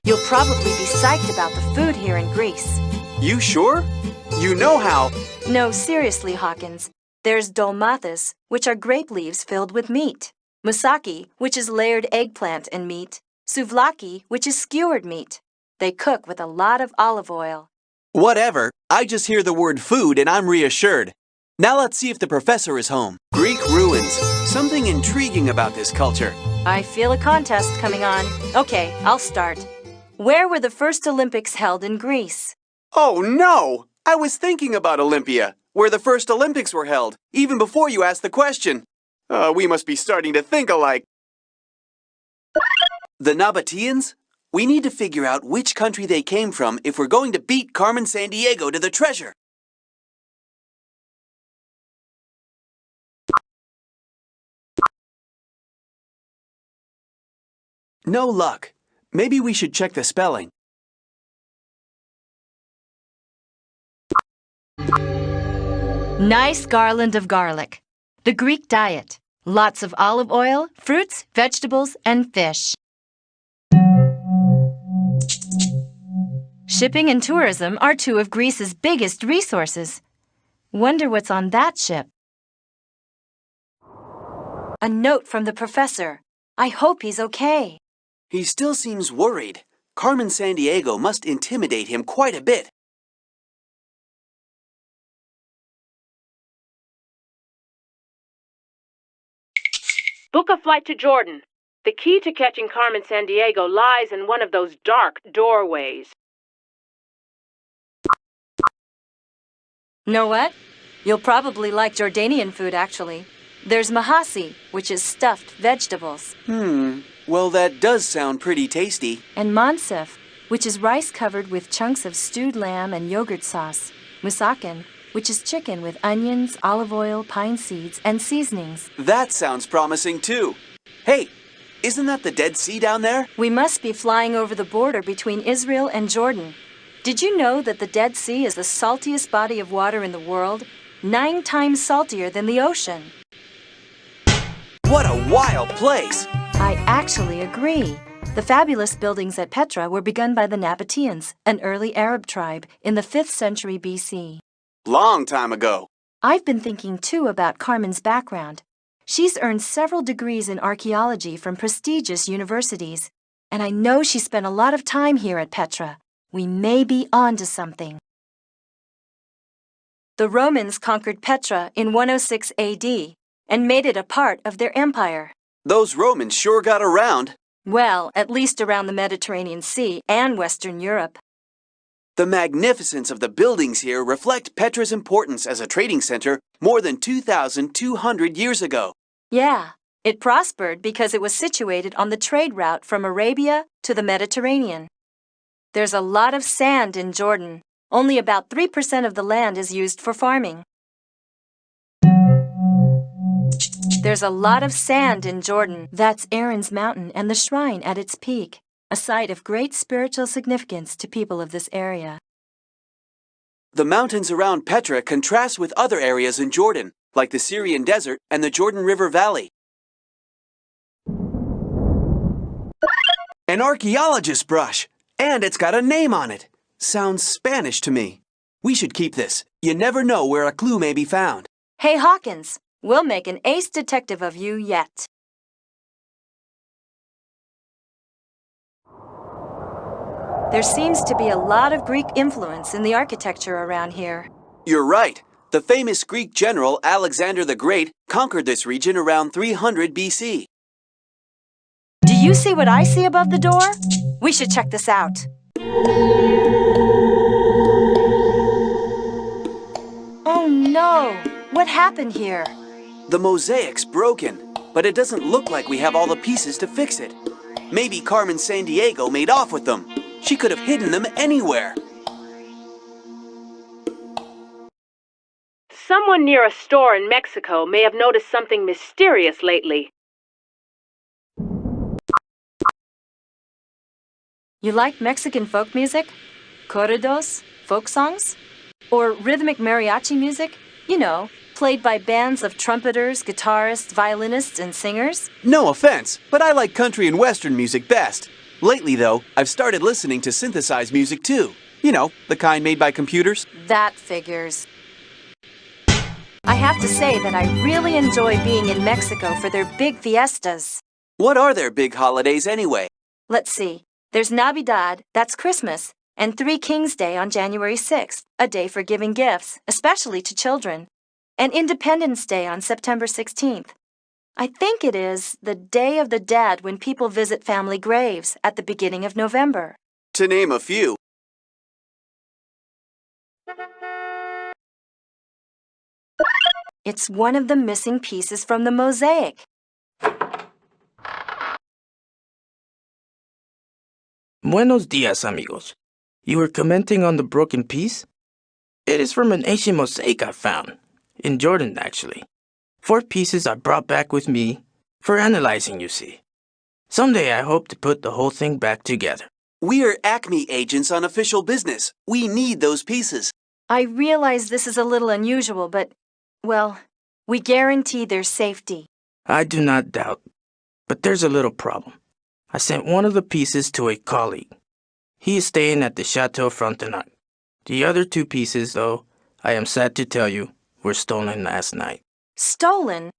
You'll probably be psyched about the food here in Greece. You sure? You know how... No, seriously, Hawkins. There's dolmathus, which are grape leaves filled with meat. Moussaki, which is layered eggplant and meat. Souvlaki, which is skewered meat. They cook with a lot of olive oil. Whatever. I just hear the word food and I'm reassured. Now let's see if the professor is home. Greek ruins. Something intriguing about this culture. I feel a contest coming on. Okay, I'll start. Where were the first Olympics held in Greece? Oh no! I was thinking about Olympia, where the first Olympics were held, even before you asked the question. We must be starting to think alike. The Nabateans? We need to figure out which country they came from if we're going to beat Carmen Sandiego to the treasure. No luck. Maybe we should check the spelling. Nice garland of garlic. The Greek diet. Lots of olive oil, fruits, vegetables, and fish. Shipping and tourism are two of Greece's biggest resources. Wonder what's on that ship. A note from the professor. I hope he's okay. He still seems worried. Carmen Sandiego must intimidate him quite a bit. Book a flight to Jordan. The key to catching Carmen Sandiego lies in one of those dark doorways. Know what? You'll probably like Jordanian food, actually. There's mahasi, which is stuffed vegetables. Well, that does sound pretty tasty. And mansef, which is rice covered with chunks of stewed lamb and yogurt sauce. Musakin, which is chicken with onions, olive oil, pine seeds, and seasonings. That sounds promising, too. Hey, isn't that the Dead Sea down there? We must be flying over the border between Israel and Jordan. Did you know that the Dead Sea is the saltiest body of water in the world? 9 times saltier than the ocean. What a wild place! I actually agree. The fabulous buildings at Petra were begun by the Nabateans, an early Arab tribe, in the 5th century BC. Long time ago. I've been thinking, too, about Carmen's background. She's earned several degrees in archaeology from prestigious universities, and I know she spent a lot of time here at Petra. We may be on to something. The Romans conquered Petra in 106 AD and made it a part of their empire. Those Romans sure got around. Well, at least around the Mediterranean Sea and Western Europe. The magnificence of the buildings here reflect Petra's importance as a trading center more than 2,200 years ago. Yeah, it prospered because it was situated on the trade route from Arabia to the Mediterranean. There's a lot of sand in Jordan. Only about 3% of the land is used for farming. There's a lot of sand in Jordan. That's Aaron's mountain and the shrine at its peak, a site of great spiritual significance to people of this area. The mountains around Petra contrast with other areas in Jordan, like the Syrian desert and the Jordan River Valley. An archaeologist's brush, and it's got a name on it. Sounds Spanish to me. We should keep this. You never know where a clue may be found. Hey, Hawkins, we'll make an ace detective of you yet. There seems to be a lot of Greek influence in the architecture around here. You're right. The famous Greek general Alexander the Great conquered this region around 300 BC. Do you see what I see above the door? We should check this out. Oh no! What happened here? The mosaic's broken, but it doesn't look like we have all the pieces to fix it. Maybe Carmen Sandiego made off with them. She could have hidden them anywhere. Someone near a store in Mexico may have noticed something mysterious lately. You like Mexican folk music? Corridos, folk songs? Or rhythmic mariachi music? You know, played by bands of trumpeters, guitarists, violinists, and singers? No offense, but I like country and western music best. Lately, though, I've started listening to synthesized music too. You know, the kind made by computers. That figures. I have to say that I really enjoy being in Mexico for their big fiestas. What are their big holidays anyway? Let's see. There's Navidad, that's Christmas, and Three Kings Day on January 6th, a day for giving gifts, especially to children, and Independence Day on September 16th. I think it is the Day of the Dead when people visit family graves at the beginning of November. To name a few. It's one of the missing pieces from the mosaic. Buenos dias, amigos. You were commenting on the broken piece? It is from an ancient mosaic I found. In Jordan, actually. 4 pieces I brought back with me for analyzing, you see. Someday I hope to put the whole thing back together. We're Acme agents on official business. We need those pieces. I realize this is a little unusual, but, well, we guarantee their safety. I do not doubt. But there's a little problem. I sent one of the pieces to a colleague. He is staying at the Chateau Frontenac. The other 2 pieces, though, I am sad to tell you, were stolen last night. Stolen?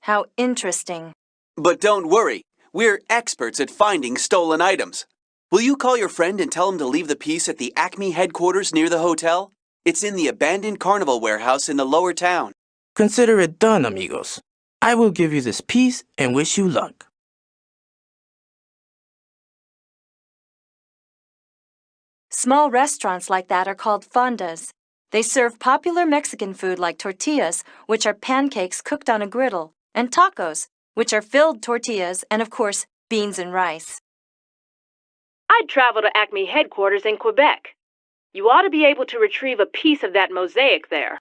How interesting. But don't worry. We're experts at finding stolen items. Will you call your friend and tell him to leave the piece at the Acme headquarters near the hotel? It's in the abandoned carnival warehouse in the lower town. Consider it done, amigos. I will give you this piece and wish you luck. Small restaurants like that are called fondas. They serve popular Mexican food like tortillas, which are pancakes cooked on a griddle, and tacos, which are filled tortillas and, of course, beans and rice. I'd travel to Acme headquarters in Quebec. You ought to be able to retrieve a piece of that mosaic there.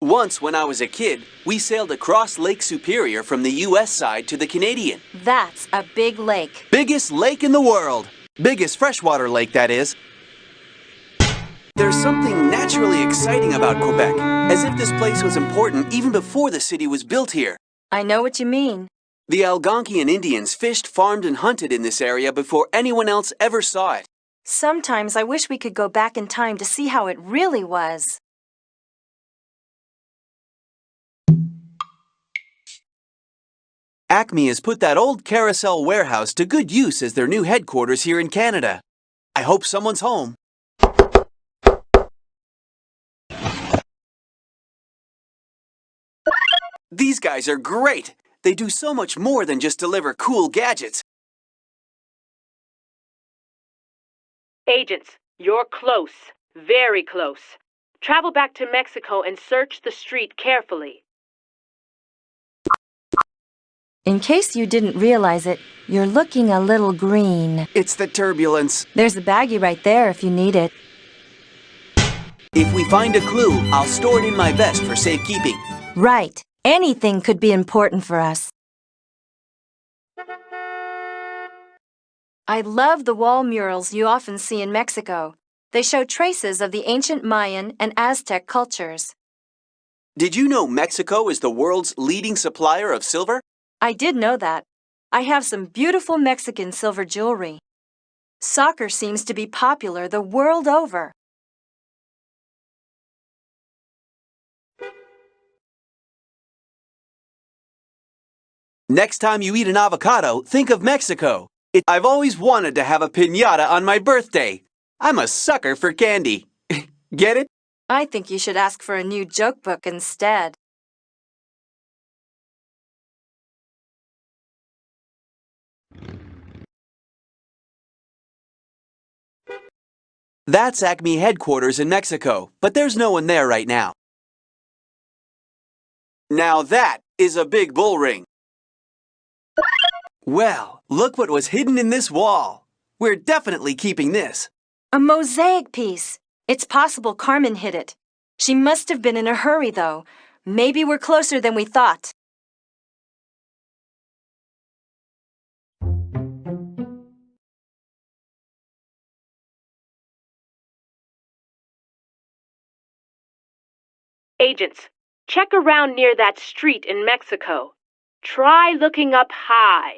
Once, when I was a kid, we sailed across Lake Superior from the U.S. side to the Canadian. That's a big lake. Biggest lake in the world. Biggest freshwater lake, that is. There's something naturally exciting about Quebec, as if this place was important even before the city was built here. I know what you mean. The Algonquian Indians fished, farmed, and hunted in this area before anyone else ever saw it. Sometimes I wish we could go back in time to see how it really was. Acme has put that old carousel warehouse to good use as their new headquarters here in Canada. I hope someone's home. These guys are great! They do so much more than just deliver cool gadgets. Agents, you're close. Very close. Travel back to Mexico and search the street carefully. In case you didn't realize it, you're looking a little green. It's the turbulence. There's a baggie right there if you need it. If we find a clue, I'll store it in my vest for safekeeping. Right. Anything could be important for us. I love the wall murals you often see in Mexico. They show traces of the ancient Mayan and Aztec cultures. Did you know Mexico is the world's leading supplier of silver? I did know that. I have some beautiful Mexican silver jewelry. Soccer seems to be popular the world over. Next time you eat an avocado, think of Mexico. I've always wanted to have a piñata on my birthday. I'm a sucker for candy. Get it? I think you should ask for a new joke book instead. That's Acme headquarters in Mexico, but there's no one there right now. Now that is a big bull ring. Well, look what was hidden in this wall. We're definitely keeping this. A mosaic piece. It's possible Carmen hid it. She must have been in a hurry, though. Maybe we're closer than we thought. Agents, check around near that street in Mexico. Try looking up high.